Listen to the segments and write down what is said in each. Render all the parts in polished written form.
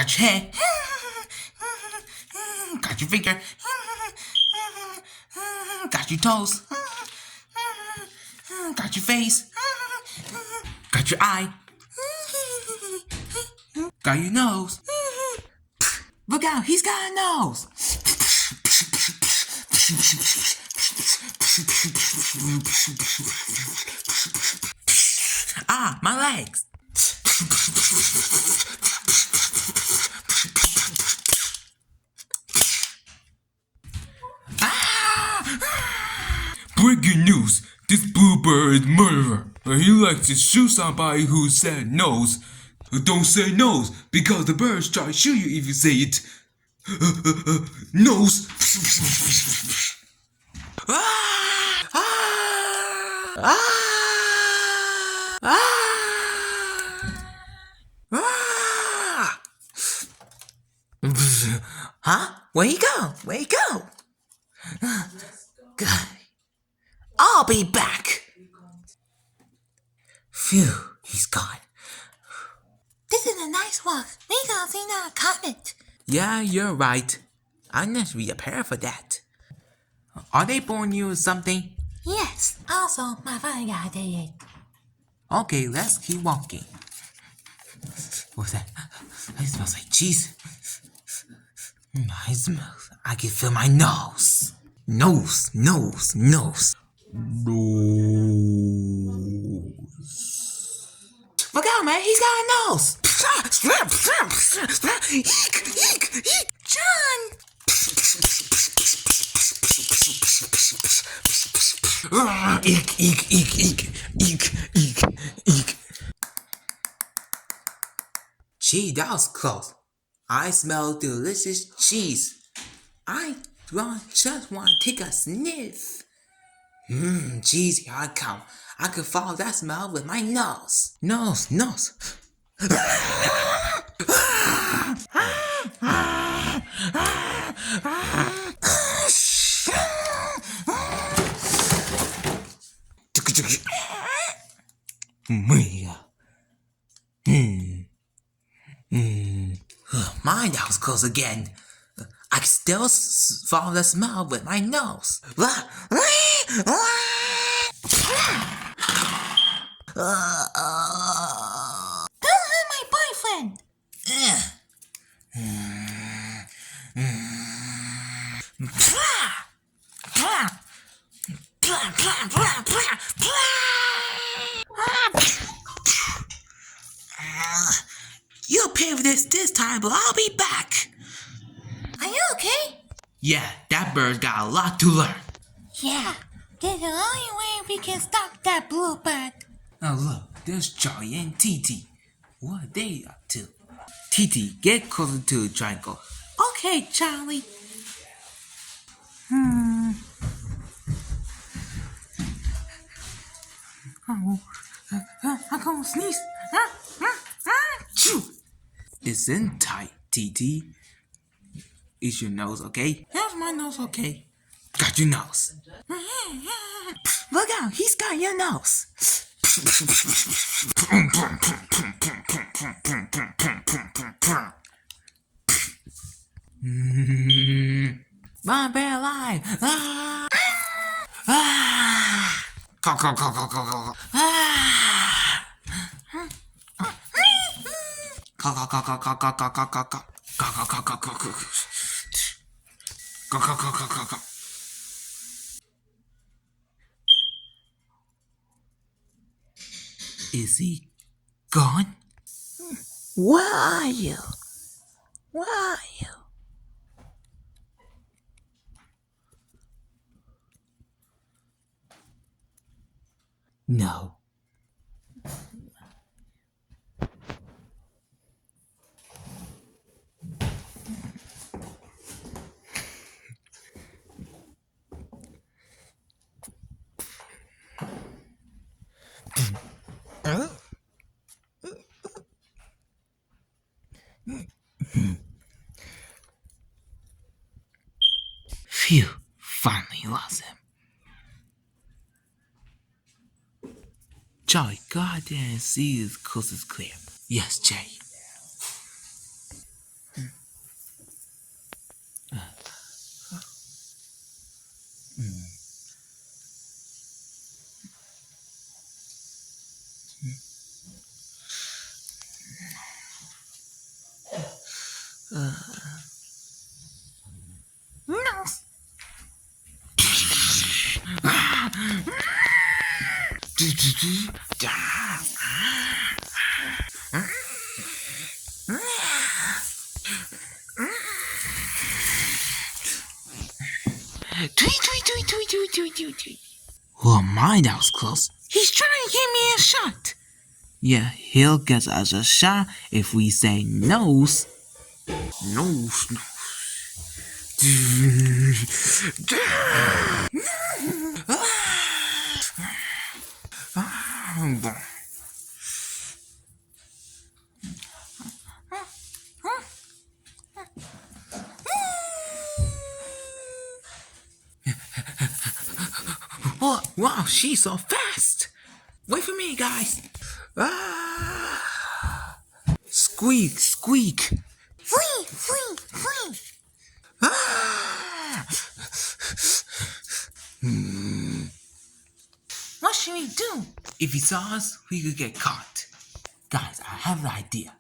Got your head. Got your finger. Got your toes. Got your face. Got your eye. Got your nose. Look out, he's got a nose. Ah, my legs. Breaking news! This bluebird is murderer. He likes to shoot somebody who said nose. Don't say nose, because the birds try to shoot you if you say it. Nose. Huh? Where you go? Where you go? Good. I'll be back. Phew, he's gone. This is a nice walk. We gonna see that comet. Yeah, you're right. I need to be prepared for that. Are they born you or something? Yes. Also, my father got it. Okay, let's keep walking. What's that? It smells like cheese. I can feel my nose. Nose. Look out, man, he's got a nose. John! Eek. Gee, that was close. I smell delicious cheese. I just want to take a sniff. Geez, here I come. I can follow that smell with my nose. Nose. Mine, that was close again. I can still follow the smell with my nose. This is my boyfriend. You'll pay for this time, but I'll be back. Are you okay? Yeah, that bird's got a lot to learn. Yeah. This is the only way we can stop that bluebird. Oh look, there's Charlie and Titi. What are they up to? Titi, get closer to the triangle. Okay, Charlie. I'm gonna sneeze. It's in tight, Titi. Is your nose okay? How's my nose okay? Got your nose. Look out, he's got your nose. My bear alive! Go. Go. Is he gone? Where are you? No. Phew, finally lost him. Charlie, go out there and see his coast is clear. Yes, Jay. No. Tweet. Oh my, that was close. He's trying to give me a shot. Yeah, he'll get us a shot if we say nose. Nose. Oh, wow, she's so fast. Wait for me, guys. Ah. Squeak, squeak. Free. Ah. What should we do? If he saw us, we could get caught. Guys, I have an idea.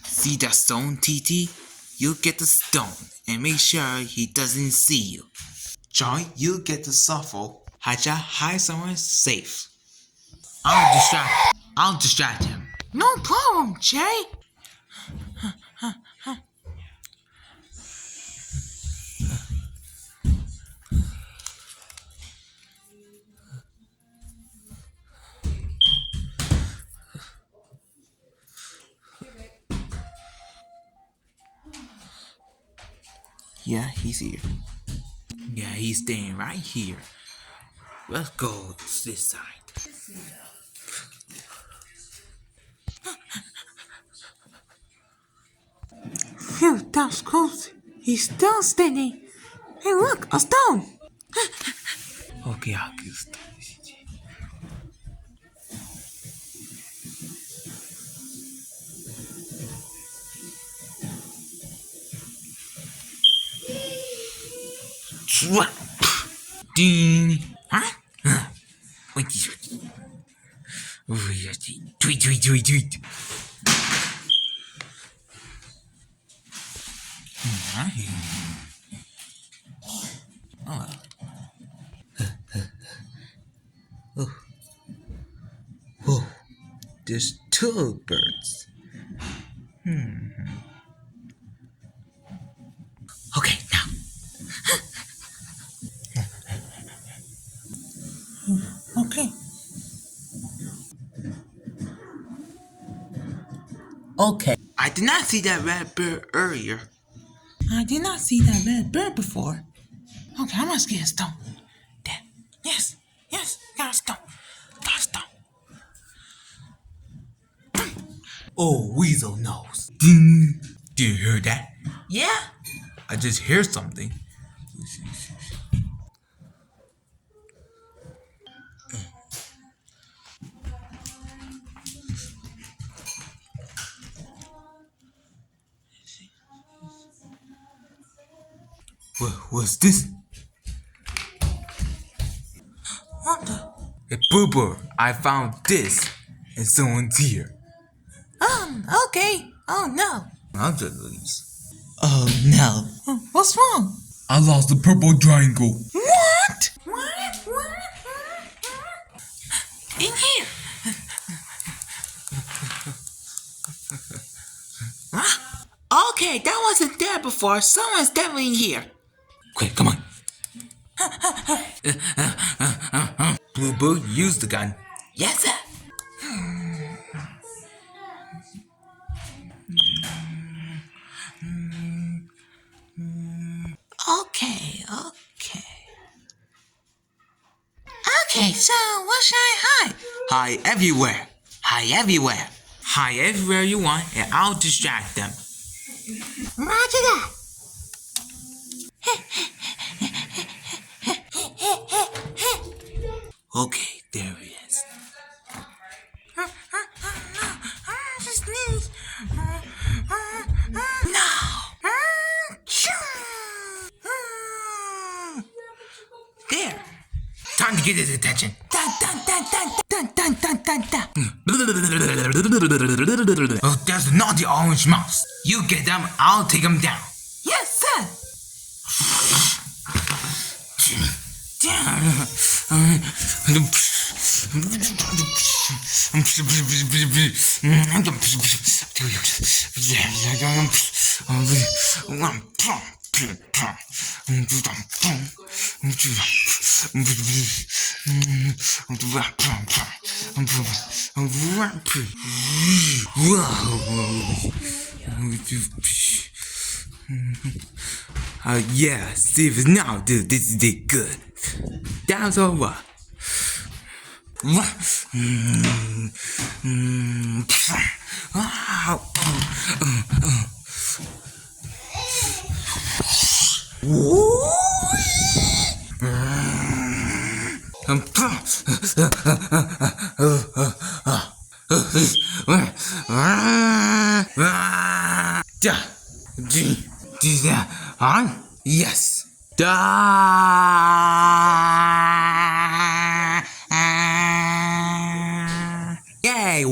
See that stone, TT? You get the stone and make sure he doesn't see you. Joy, you get the shuffle. Haja, hide somewhere safe. I'll distract him. No problem, Jay. Yeah, he's here. Yeah, he's staying right here. Let's go to this side. Phew, that was close. He's still standing. Hey, look, a stone. Okay, I'll get the stone. Ding. Huh? Tweet. Oh, there's two birds. Okay, now. Okay. Okay. I did not see that red bird earlier. I did not see that red bird before. Okay, I must get a stone. Damn. Yes, got a stone. Oh, weasel nose. Ding. Do you hear that? Yeah? I just hear something. What's this? What the? Hey, Boober, I found this. And someone's here. Okay. Oh, no. I'll just leave. Oh no. What's wrong? I lost the purple triangle. What? In here. Okay, that wasn't there before. Someone's definitely here. Quick, come on. Bluebird, use the gun. Yes, sir. Okay. Okay, so what should I hide? Hide everywhere. Hide everywhere you want, and I'll distract them. Roger that. Okay, there he is. No. There. to get his attention. Dun, dun, dun, dun, dun, dun, dun, dun, dun. Oh, there's a naughty orange mouse. You get them, I'll take them down. Yes, sir. Yeah, Steve, now dude, this did good. That's over. Yes. Yay!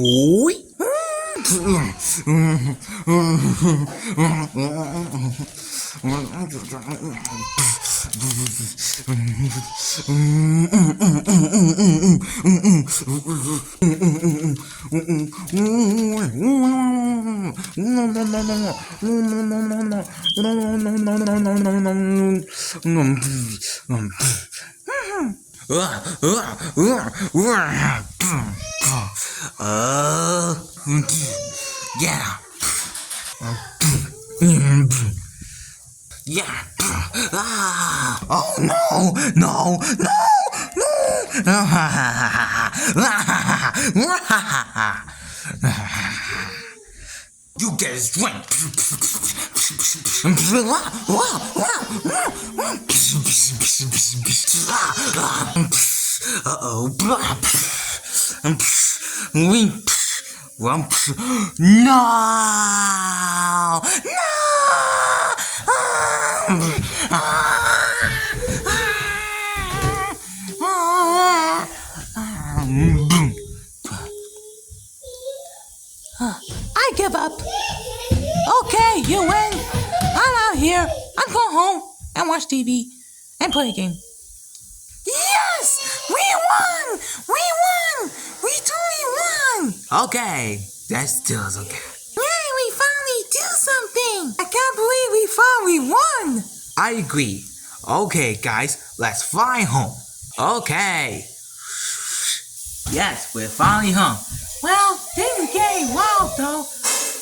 Yeah. Yeah. Oh no, no, no, no. You get his drink. Uh-oh. No! I give up. Okay, you win. I'm out here. I'm going home and watch TV and play a game. Yes! We won! We won! We totally won! Okay, that still is okay. Yay, we finally do something! I can't believe we finally won! I agree. Okay, guys, let's fly home. Okay. Yes, we're finally home. Well, things are getting wild though.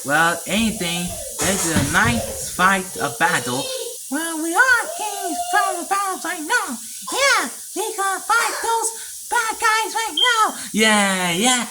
Well, anything. It's a nice fight, a battle. Well, we are getting from the battles right now. Yeah, we gotta fight those bad guys right now. Yeah. Yeah.